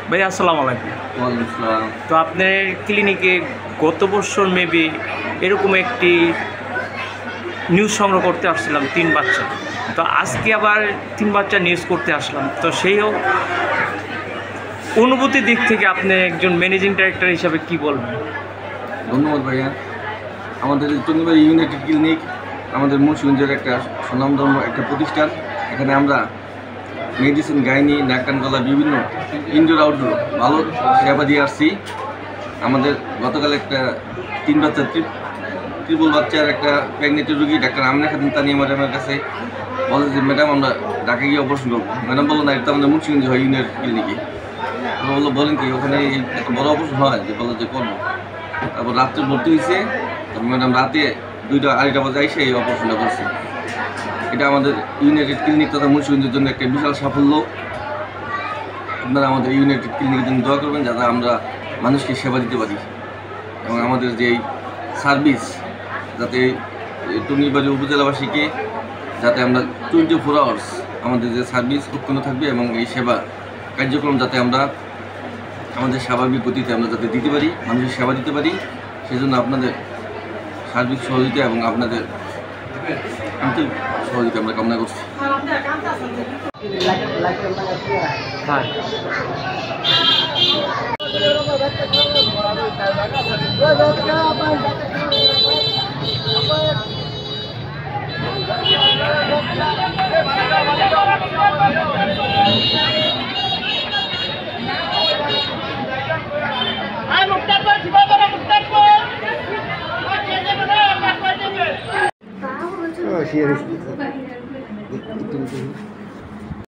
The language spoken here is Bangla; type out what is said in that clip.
ভাই আসসালামু আলাইকুম। ওয়ালাইকুম আসসালাম। তো আপনার ক্লিনিকে গত বছর মেবি এরকম একটি নিউজ সংগ্রহ করতে আসছিলাম 3 বাচ্চা। তো আজকে আবার 3 বাচ্চা নিউজ করতে আসলাম। তো সেই অনুভূতির দিক থেকে আপনি একজন ম্যানেজিং ডাইরেক্টর হিসাবে কি বলবেন? ধন্যবাদ ভাইয়া। আমাদের টঙ্গিবাড়ি ইউনাইটেড ক্লিনিক আমাদের মুন্সিগঞ্জের একটা সুনামধন্য একটা প্রতিষ্ঠান। এখানে আমরা মেডিসিন, গাইনি, নাক কান গলা বিভিন্ন ইনডোর আউটডোর ভালো সেবা দিয়ে আসছি। আমাদের গতকাল একটা 3 বাচ্চা ট্রিপল বাচ্চার একটা প্রেগনেন্ট রোগী ডাক্তার আমিনা খাতুন তানিয়া ম্যাডামের কাছে বলে যে ম্যাডাম আমরা ঢাকা গিয়ে অপারেশন করবো। ম্যাডাম বললো না, এটা আমাদের মুন্সিগঞ্জ হয় ইউনাইটেড ক্লিনিকে। আমরা বললো বলেন কি ওখানে এত বড় অপারেশন হয়? যে বললো যে করবো। তারপর রাত্রে ভর্তি হয়েছে। তারপর ম্যাডাম রাতে 2টা 2:30 বাজে এসে এই অপারেশনটা করছে। এটা আমাদের ইউনাইটেড ক্লিনিক তথা মুন্সিগঞ্জের জন্য একটা বিশাল সাফল্য। আপনারা আমাদের ইউনাইটেড ক্লিনিকের জন্য দোয়া করবেন যাতে আমরা মানুষকে সেবা দিতে পারি এবং আমাদের যেই সার্ভিস যাতে টঙ্গিবাড়ি উপজেলাবাসীকে যাতে আমরা 24 আওয়ার্স আমাদের যে সার্ভিস অক্ষুণ্ণ থাকবে এবং এই সেবা কার্যক্রম যাতে আমরা আমাদের স্বাভাবিক গতিতে আমরা যাতে দিতে পারি, মানুষের সেবা দিতে পারি, সেজন্য আপনাদের সার্বিক সহযোগিতা এবং আপনাদের আন্তরিক সহযোগিতা আমরা কামনা করছি। Oh,